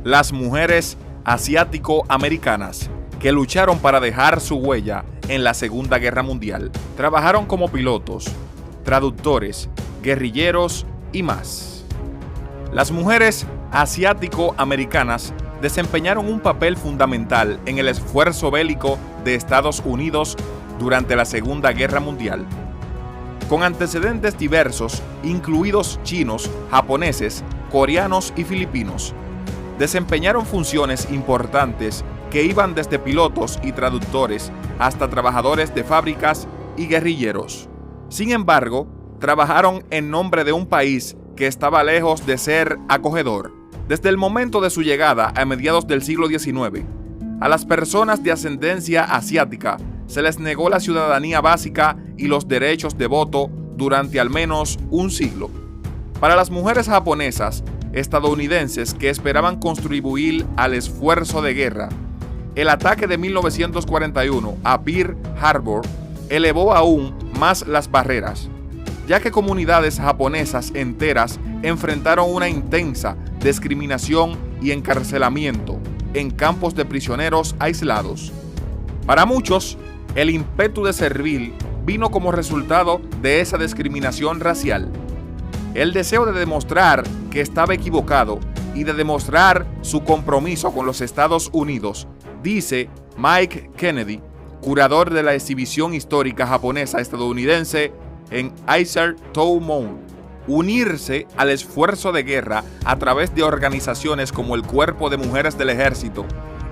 las mujeres asiático-americanas que lucharon para dejar su huella en la Segunda Guerra Mundial. Trabajaron como pilotos, traductores, guerrilleros y más. Las mujeres asiático-americanas desempeñaron un papel fundamental en el esfuerzo bélico de Estados Unidos durante la Segunda Guerra Mundial. Con antecedentes diversos, incluidos chinos, japoneses, coreanos y filipinos, desempeñaron funciones importantes que iban desde pilotos y traductores hasta trabajadores de fábricas y guerrilleros. Sin embargo, trabajaron en nombre de un país que estaba lejos de ser acogedor. Desde el momento de su llegada a mediados del siglo XIX, a las personas de ascendencia asiática se les negó la ciudadanía básica y los derechos de voto durante al menos un siglo. Para las mujeres japonesas, estadounidenses que esperaban contribuir al esfuerzo de guerra, el ataque de 1941 a Pearl Harbor elevó aún más las barreras, ya que comunidades japonesas enteras enfrentaron una intensa discriminación y encarcelamiento en campos de prisioneros aislados. Para muchos, el ímpetu de servir vino como resultado de esa discriminación racial. El deseo de demostrar que estaba equivocado y de demostrar su compromiso con los Estados Unidos, dice Mike Kennedy, curador de la exhibición histórica japonesa estadounidense en Isar Town. Unirse al esfuerzo de guerra a través de organizaciones como el Cuerpo de Mujeres del Ejército,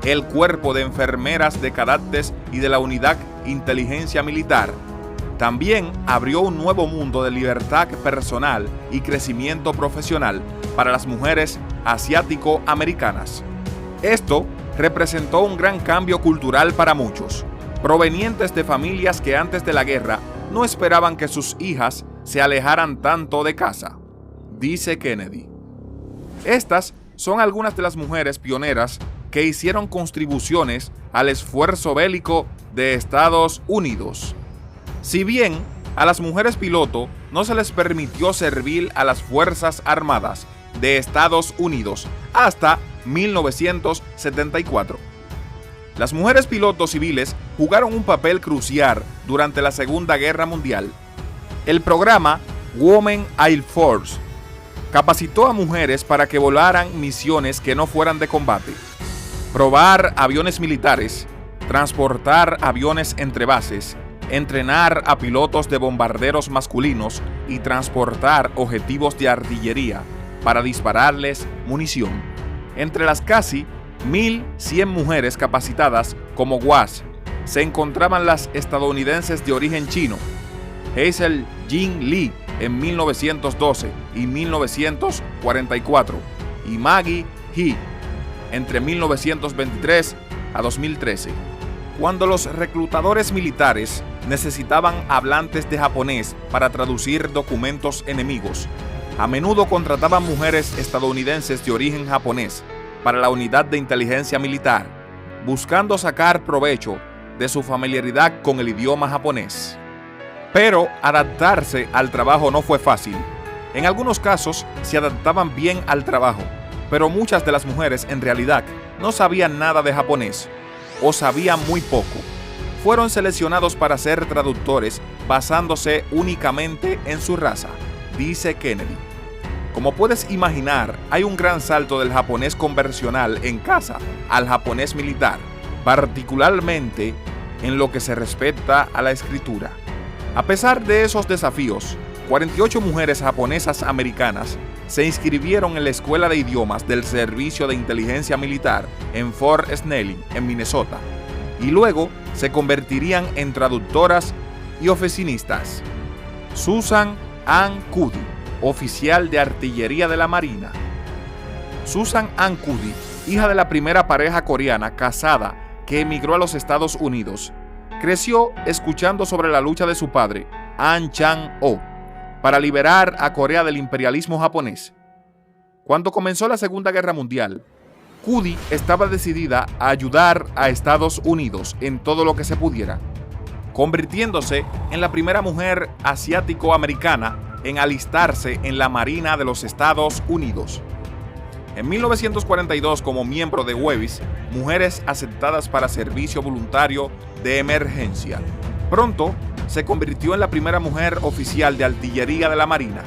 el Cuerpo de Enfermeras de Cadetes y de la Unidad Inteligencia Militar, también abrió un nuevo mundo de libertad personal y crecimiento profesional para las mujeres asiático-americanas. Esto representó un gran cambio cultural para muchos, provenientes de familias que antes de la guerra no esperaban que sus hijas se alejaran tanto de casa, dice Kennedy. Estas son algunas de las mujeres pioneras que hicieron contribuciones al esfuerzo bélico de Estados Unidos. Si bien a las mujeres piloto no se les permitió servir a las Fuerzas Armadas de Estados Unidos hasta 1974. Las mujeres pilotos civiles jugaron un papel crucial durante la Segunda Guerra Mundial. El programa Women Air Force capacitó a mujeres para que volaran misiones que no fueran de combate, probar aviones militares, transportar aviones entre bases, entrenar a pilotos de bombarderos masculinos y transportar objetivos de artillería para dispararles munición. Entre las casi 1.100 mujeres capacitadas como WASP se encontraban las estadounidenses de origen chino, Hazel Jin Lee en 1912 y 1944 y Maggie He entre 1923 a 2013. Cuando los reclutadores militares necesitaban hablantes de japonés para traducir documentos enemigos, a menudo contrataban mujeres estadounidenses de origen japonés para la unidad de inteligencia militar, buscando sacar provecho de su familiaridad con el idioma japonés. Pero adaptarse al trabajo no fue fácil. En algunos casos se adaptaban bien al trabajo, pero muchas de las mujeres en realidad no sabían nada de japonés o sabían muy poco. Fueron seleccionados para ser traductores basándose únicamente en su raza, dice Kennedy. Como puedes imaginar, hay un gran salto del japonés convencional en casa al japonés militar, particularmente en lo que se respecta a la escritura. A pesar de esos desafíos, 48 mujeres japonesas americanas se inscribieron en la Escuela de Idiomas del Servicio de Inteligencia Militar en Fort Snelling, en Minnesota, y luego se convertirían en traductoras y oficinistas. Susan Ann Cuddy, oficial de artillería de la Marina. Susan Ann Cuddy, hija de la primera pareja coreana casada que emigró a los Estados Unidos, creció escuchando sobre la lucha de su padre, An Chang-ho, para liberar a Corea del imperialismo japonés. Cuando comenzó la Segunda Guerra Mundial, Cuddy estaba decidida a ayudar a Estados Unidos en todo lo que se pudiera, convirtiéndose en la primera mujer asiático-americana en alistarse en la Marina de los Estados Unidos. En 1942, como miembro de WEBIS, mujeres aceptadas para servicio voluntario de emergencia. Pronto, se convirtió en la primera mujer oficial de artillería de la Marina.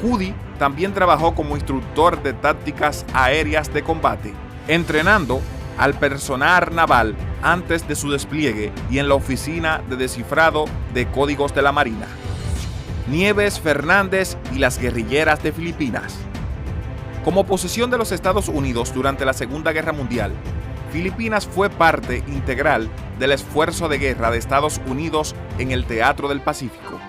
Cuddy también trabajó como instructor de tácticas aéreas de combate, entrenando al personal naval antes de su despliegue y en la oficina de descifrado de códigos de la Marina. Nieves Fernández y las guerrilleras de Filipinas. Como posesión de los Estados Unidos durante la Segunda Guerra Mundial, Filipinas fue parte integral del esfuerzo de guerra de Estados Unidos en el Teatro del Pacífico.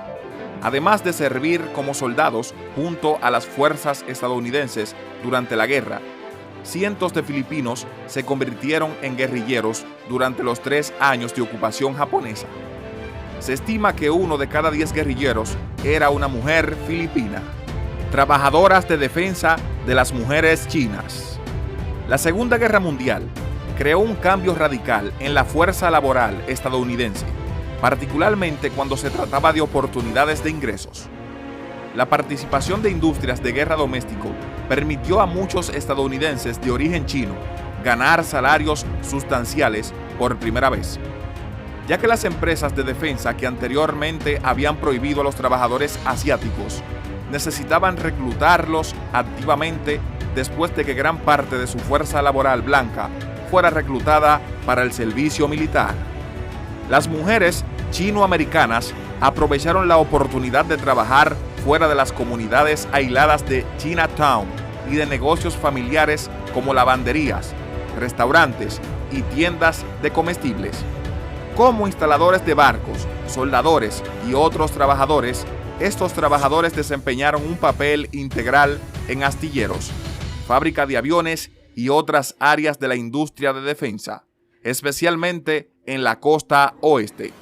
Además de servir como soldados junto a las fuerzas estadounidenses durante la guerra, cientos de filipinos se convirtieron en guerrilleros durante los 3 años de ocupación japonesa. Se estima que 1 de cada 10 guerrilleros era una mujer filipina. Trabajadoras de defensa de las mujeres chinas. La Segunda Guerra Mundial creó un cambio radical en la fuerza laboral estadounidense, particularmente cuando se trataba de oportunidades de ingresos. La participación de industrias de guerra doméstico permitió a muchos estadounidenses de origen chino ganar salarios sustanciales por primera vez, ya que las empresas de defensa que anteriormente habían prohibido a los trabajadores asiáticos necesitaban reclutarlos activamente después de que gran parte de su fuerza laboral blanca fuera reclutada para el servicio militar. Las mujeres chinoamericanas aprovecharon la oportunidad de trabajar fuera de las comunidades aisladas de Chinatown y de negocios familiares como lavanderías, restaurantes y tiendas de comestibles. Como instaladores de barcos, soldadores y otros trabajadores, estos trabajadores desempeñaron un papel integral en astilleros, fábrica de aviones y otras áreas de la industria de defensa, especialmente en la costa oeste.